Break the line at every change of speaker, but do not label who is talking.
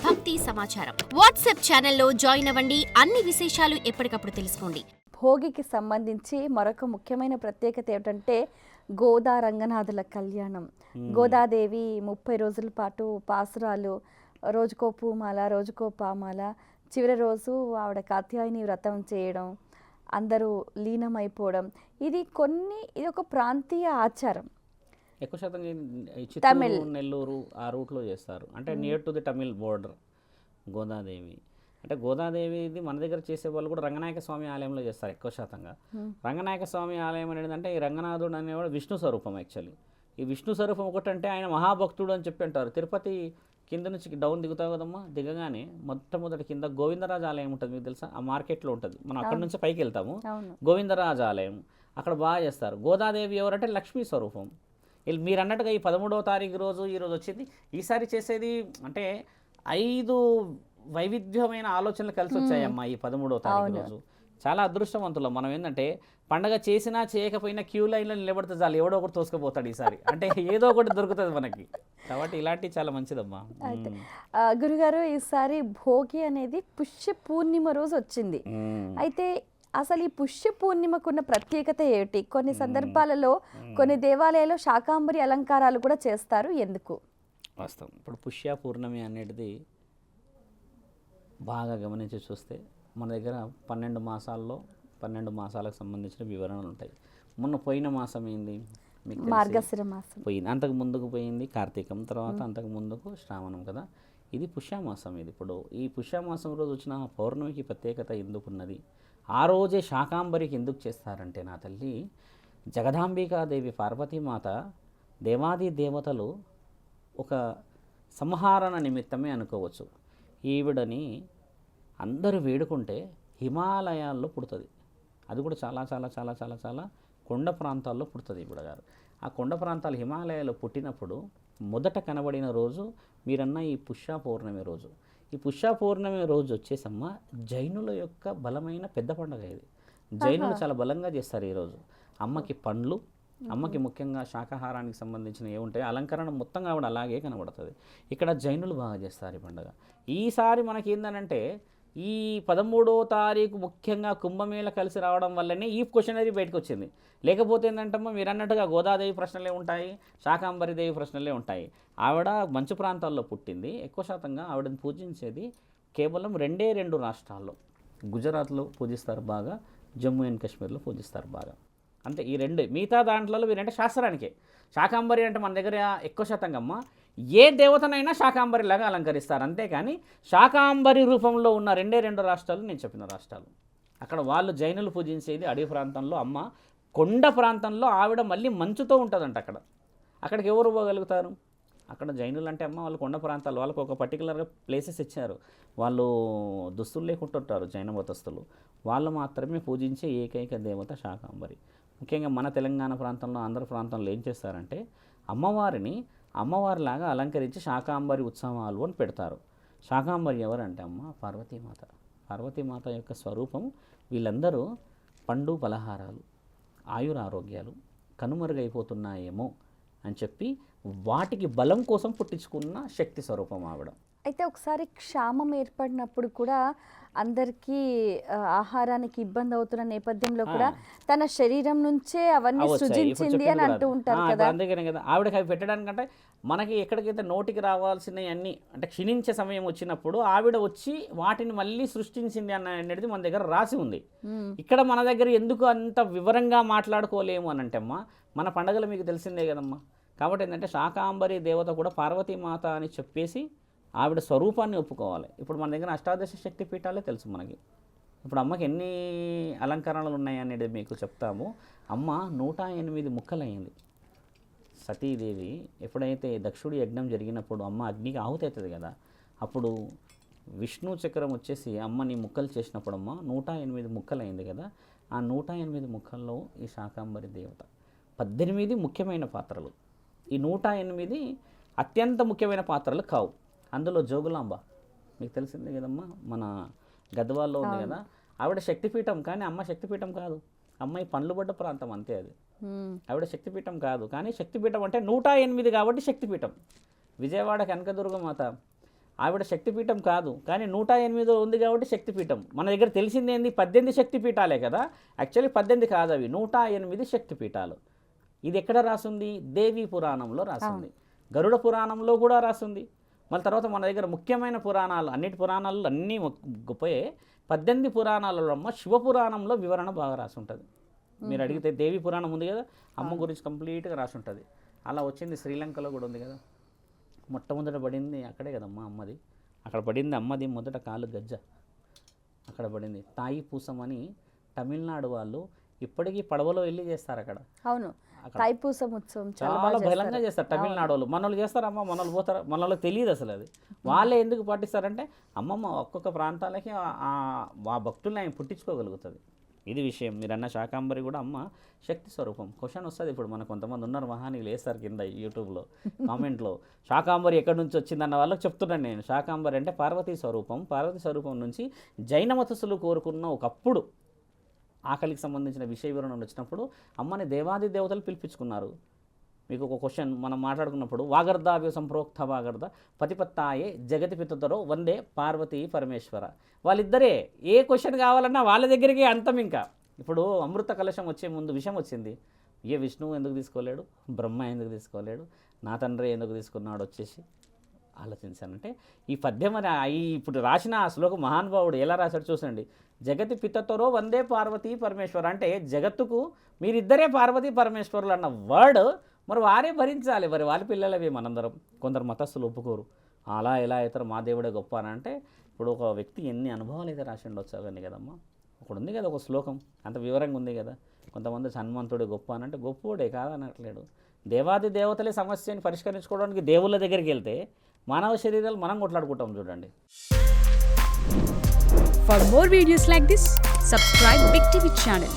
భక్తి సమాచారం వాట్సాప్ ఛానల్లో జాయిన్ అవ్వండి. అన్ని విశేషాలు ఎప్పటికప్పుడు తెలుసుకోండి.
భోగికి సంబంధించి మరొక ముఖ్యమైన ప్రత్యేకత ఏమిటంటే గోదా రంగనాథుల కళ్యాణం. గోదాదేవి 30 రోజుల పాటు పాసురాలు, రోజుకో పూమాల, రోజుకో పామాల, చివరి రోజు ఆవిడ కాత్యాయని వ్రతం చేయడం, అందరూ లీనమైపోవడం, ఇది ఒక ప్రాంతీయ ఆచారం.
ఎక్కువ శాతం చిత్తూరు, నెల్లూరు ఆ రూట్లో చేస్తారు. అంటే near to the Tamil border Godadevi. అంటే గోదాదేవిది మన దగ్గర చేసే వాళ్ళు కూడా రంగనాయక స్వామి ఆలయంలో చేస్తారు ఎక్కువ శాతంగా. రంగనాయక స్వామి ఆలయం అనేది అంటే ఈ రంగనాథుడు అనేవాడు విష్ణు స్వరూపం. యాక్చువల్లీ ఈ విష్ణు స్వరూపం ఒకటంటే ఆయన మహాభక్తుడు అని చెప్పి అంటారు. తిరుపతి కింద నుంచి డౌన్ దిగుతావు కదమ్మా, దిగగానే మొట్టమొదటి కింద గోవిందరాజ ఆలయం ఉంటుంది, మీకు తెలుసా? ఆ మార్కెట్లో ఉంటుంది. మనం అక్కడ నుంచి పైకి వెళ్తాము, గోవిందరాజ ఆలయం అక్కడ బాగా చేస్తారు. గోదాదేవి ఎవరంటే లక్ష్మీ స్వరూపం. మీరు అన్నట్టుగా ఈ 13వ తారీఖు రోజు ఈరోజు వచ్చింది. ఈసారి చేసేది అంటే 5 వైవిధ్యమైన ఆలోచనలు కలిసి వచ్చాయమ్మా ఈ 13వ తారీఖు రోజు. చాలా అదృష్టవంతులం మనం. ఏంటంటే పండగ చేసినా చేయకపోయినా క్యూ లైన్లో నిలబడితే చాలు, ఎవడో ఒకటి తోసుకుపోతాడు ఈసారి. అంటే ఏదో ఒకటి దొరుకుతుంది మనకి. కాబట్టి ఇలాంటివి చాలా మంచిదమ్మా.
గురుగారు, ఈసారి భోగి అనేది పుష్య పూర్ణిమ రోజు వచ్చింది. అయితే అసలు ఈ పుష్య పూర్ణిమకున్న ప్రత్యేకత ఏమిటి? కొన్ని సందర్భాలలో కొన్ని దేవాలయాల్లో శాకాంబరి అలంకారాలు కూడా చేస్తారు, ఎందుకు?
వాస్తవం. ఇప్పుడు పుష్య పూర్ణమి అనేది బాగా గమనించి చూస్తే మన దగ్గర 12 మాసాల్లో 12 మాసాలకు సంబంధించిన వివరణలు ఉంటాయి. మొన్న పోయిన మాసం ఏంది మీకు?
మార్గశిర మాసం
పోయింది. అంతకు ముందుకు పోయింది కార్తీకం, తర్వాత అంతకు ముందుకు శ్రావణం కదా. ఇది పుష్యమాసం. ఇది ఇప్పుడు ఈ పుష్యమాసం రోజు వచ్చిన పౌర్ణమికి ప్రత్యేకత ఎందుకున్నది? ఆ రోజే శాకాంబరికి ఎందుకు చేస్తారంటే, నా తల్లి జగదాంబికాదేవి పార్వతీమాత దేవాది దేవతలు ఒక సంహారణ నిమిత్తమే అనుకోవచ్చు. ఈవిడని అందరూ వేడుకుంటే హిమాలయాల్లో పుడుతుంది. అది కూడా చాలా చాలా చాలా చాలా చాలా కొండ ప్రాంతాల్లో పుడుతుంది ఈవిడ గారు. ఆ కొండ ప్రాంతాలు హిమాలయాల్లో పుట్టినప్పుడు మొదట కనబడిన రోజు మీరన్న ఈ పుష్య పౌర్ణమి రోజు. ఈ పుష్య పౌర్ణమి రోజు వచ్చేసమ్మ జైనుల యొక్క బలమైన పెద్ద పండుగ ఇది. జైనులు చాలా బలంగా చేస్తారు ఈరోజు. అమ్మకి పండ్లు, అమ్మకి ముఖ్యంగా శాకాహారానికి సంబంధించిన ఏముంటాయి అలంకరణ మొత్తంగా ఆవిడ అలాగే కనబడుతుంది. ఇక్కడ జైనులు బాగా చేస్తారు ఈ పండుగ. ఈసారి మనకి ఏంటంటే ఈ 13వ తారీఖు ముఖ్యంగా కుంభమేళ కలిసి రావడం వల్లనే ఈ క్వశ్చన్ అనేది బయటకు వచ్చింది. లేకపోతే ఏంటంటమ్మా మీరు అన్నట్టుగా గోదాదేవి ప్రశ్నలే ఉంటాయి, శాకాంబరి దేవి ప్రశ్నలే ఉంటాయి. ఆవిడ మంచు ప్రాంతాల్లో పుట్టింది. ఎక్కువ శాతంగా ఆవిడని పూజించేది కేవలం 2 రాష్ట్రాల్లో. గుజరాత్లో పూజిస్తారు బాగా, జమ్మూ అండ్ కాశ్మీర్లో పూజిస్తారు బాగా. అంతే ఈ 2. మిగతా దాంట్లో మీరంటే శాస్త్రానికే. శాకాంబరి అంటే మన దగ్గర ఎక్కువ శాతంగా అమ్మ ఏ దేవతనైనా శాకాంబరిలాగా అలంకరిస్తారు. అంతేకాని శాకాంబరి రూపంలో ఉన్న 2 రాష్ట్రాలు నేను చెప్పిన రాష్ట్రాలు. అక్కడ వాళ్ళు జైనులు పూజించేది అడవి ప్రాంతంలో. అమ్మ కొండ ప్రాంతంలో ఆవిడ మళ్ళీ మంచుతో ఉంటుందంట. అక్కడికి ఎవరు పోగలుగుతారు? అక్కడ జైనులు అంటే అమ్మ వాళ్ళు కొండ ప్రాంతాలు, వాళ్ళకు ఒక పర్టికులర్గా ప్లేసెస్ ఇచ్చారు. వాళ్ళు దుస్తులు లేకుంటుంటారు జైన మతస్థులు. వాళ్ళు మాత్రమే పూజించే ఏకైక దేవత శాకాంబరి. ముఖ్యంగా మన తెలంగాణ ప్రాంతంలో, ఆంధ్ర ప్రాంతంలో ఏం చేస్తారంటే అమ్మవారిని అమ్మవారిలాగా అలంకరించి శాకాంబరి ఉత్సవాలు అని పెడతారు. శాకాంబరి ఎవరంటే అమ్మ పార్వతీమాత. పార్వతీమాత యొక్క స్వరూపం. వీళ్ళందరూ పండు పలహారాలు, ఆయురారోగ్యాలు కనుమరుగైపోతున్నాయేమో అని చెప్పి వాటికి బలం కోసం పుట్టించుకున్న శక్తి స్వరూపం ఆవిడ.
అయితే ఒకసారి క్షామం ఏర్పడినప్పుడు కూడా అందరికీ ఆహారానికి ఇబ్బంది అవుతున్న నేపథ్యంలో కూడా తన శరీరం నుంచే అవన్నీ సృజించింది అని అంటూ ఉంటారు కదా.
అందుకనే కదా ఆవిడకి అవి పెట్టడానికంటే మనకి ఎక్కడికైతే నోటికి రావాల్సినవి అన్నీ అంటే క్షీణించే సమయం వచ్చినప్పుడు ఆవిడ వచ్చి వాటిని మళ్ళీ సృష్టించింది అనేది మన దగ్గర రాసి ఉంది. ఇక్కడ మన దగ్గర ఎందుకు అంత వివరంగా మాట్లాడుకోలేము అని అంటే అమ్మా మన పండగలు మీకు తెలిసిందే కదమ్మా. కాబట్టి ఏంటంటే శాకాంబరి దేవత కూడా పార్వతీమాత అని చెప్పేసి ఆవిడ స్వరూపాన్ని ఒప్పుకోవాలి. ఇప్పుడు మన దగ్గర అష్టాదశ శక్తి పీఠాలే తెలుసు మనకి. ఇప్పుడు అమ్మకి ఎన్ని అలంకరణలు ఉన్నాయి అనేది మీకు చెప్తాము. అమ్మ 108 ముక్కలైంది. సతీదేవి ఎప్పుడైతే దక్షుడి యజ్ఞం జరిగినప్పుడు అమ్మ అగ్నికి ఆహుతి అవుతుంది కదా, అప్పుడు విష్ణు చక్రం వచ్చేసి అమ్మని ముక్కలు చేసినప్పుడు అమ్మ 108 ముక్కలైంది కదా. ఆ 108 ముక్కల్లో ఈ శాకాంబరి దేవత 18 ముఖ్యమైన పాత్రలు. ఈ 108 అత్యంత ముఖ్యమైన పాత్రలు కావు. అందులో జోగులాంబ మీకు తెలిసిందే కదమ్మా, మన గద్వాల్లో ఉంది కదా. ఆవిడ శక్తిపీఠం, కానీ అమ్మ శక్తిపీఠం కాదు. అమ్మాయి పండ్లు పడ్డ ప్రాంతం అంతే. అది ఆవిడ శక్తిపీఠం కాదు, కానీ శక్తిపీఠం అంటే 108 కాబట్టి శక్తిపీఠం. విజయవాడ కనకదుర్గ మాత ఆవిడ శక్తిపీఠం కాదు, కానీ 108 ఉంది కాబట్టి శక్తిపీఠం. మన దగ్గర తెలిసింది ఏంది 18 శక్తిపీఠాలే కదా, యాక్చువల్లీ 18 కాదు, అవి 108 శక్తిపీఠాలు. ఇది ఎక్కడ రాసుంది? దేవీ పురాణంలో రాసింది, గరుడ పురాణంలో కూడా రాసింది. మళ్ళీ తర్వాత మన దగ్గర ముఖ్యమైన పురాణాలు, అన్నిటి పురాణాలు అన్నీ గొప్పయే, 18 పురాణాలలో శివపురాణంలో వివరణ బాగా రాసి ఉంటుంది. మీరు అడిగితే దేవి పురాణం ఉంది కదా, అమ్మ గురించి కంప్లీట్గా రాసి ఉంటుంది. అలా వచ్చింది శ్రీలంకలో కూడా ఉంది కదా, మొట్టమొదట పడింది అక్కడే కదమ్మా అమ్మది, అక్కడ పడింది అమ్మది మొదట కాలు గజ్జ అక్కడ పడింది. తాయి పూసం అని తమిళనాడు వాళ్ళు ఇప్పటికీ పడవలో వెళ్ళి చేస్తారు అక్కడ.
అవును, తైపూసం ఉత్సవం
చాలా బలంగా చేస్తారు తమిళనాడు వాళ్ళు. మన వాళ్ళు చేస్తారమ్మా, మన వాళ్ళు పోతారు, మన వాళ్ళకి తెలియదు అసలు అది. వాళ్ళే ఎందుకు పాటిస్తారంటే అమ్మమ్మ ఒక్కొక్క ప్రాంతాలకి ఆ భక్తుల్ని ఆయన పుట్టించుకోగలుగుతుంది. ఇది విషయం. మీరు అన్న శాకాంబరి కూడా అమ్మ శక్తి స్వరూపం. క్వశ్చన్ వస్తుంది ఇప్పుడు, మనకు కొంతమంది ఉన్నారు మహానీయులు వేస్తారు కింద యూట్యూబ్లో కామెంట్లో, శాకాంబరి ఎక్కడి నుంచి వచ్చిందన్న వాళ్ళకి చెప్తున్నాను నేను. శాకాంబరి అంటే పార్వతీ స్వరూపం. పార్వతీ స్వరూపం నుంచి జైన మతస్థులు కోరుకున్న ఒకప్పుడు ఆకలికి సంబంధించిన విషయ వివరణ వచ్చినప్పుడు అమ్మని దేవాది దేవతలు పిలిపించుకున్నారు. మీకు ఒక క్వశ్చన్ మనం మాట్లాడుకున్నప్పుడు, వాగర్ధావ్య సంప్రోక్త వాగర్ధ పతిపత్తాయే జగతి పితతరో వందే పార్వతీ పరమేశ్వర. వాళ్ళిద్దరే ఏ క్వశ్చన్ కావాలన్నా వాళ్ళ దగ్గరికి అంతం. ఇంకా ఇప్పుడు అమృత కలశం వచ్చే ముందు విషయం వచ్చింది, ఏ విష్ణువు ఎందుకు తీసుకోలేడు, బ్రహ్మ ఎందుకు తీసుకోలేడు, నా తండ్రి ఎందుకు తీసుకున్నాడు వచ్చేసి ఆలోచించానంటే ఈ పద్యం అని ఇప్పుడు రాసిన ఆ శ్లోకం మహానుభావుడు ఎలా రాశాడు చూసండి. జగతి పితతరో వందే పార్వతీ పరమేశ్వర అంటే జగత్తుకు మీరిద్దరే పార్వతీ పరమేశ్వరులు అన్న వర్డ్ మరి వారే భరించాలి. మరి వాళ్ళ పిల్లలవి మనందరం. కొందరు మతస్థులు ఒప్పుకోరు, అలా ఎలా అవుతారు, మా దేవుడే గొప్ప అని. అంటే ఇప్పుడు ఒక వ్యక్తి ఎన్ని అనుభవాలు అయితే రాసి ఉండొచ్చు అవన్నీ కదమ్మా. ఒకడు ఉంది కదా ఒక శ్లోకం, అంత వివరంగా ఉంది కదా. కొంతమంది హనుమంతుడే గొప్ప అని అంటే గొప్పోడే కాదనట్లేడు. దేవాది దేవతలే సమస్యని పరిష్కరించుకోవడానికి దేవుళ్ళ దగ్గరికి వెళ్తే మానవ శరీరాలు మనం కొట్లాడుకుంటాం చూడండి.
For more videos like this, subscribe Big TV channel.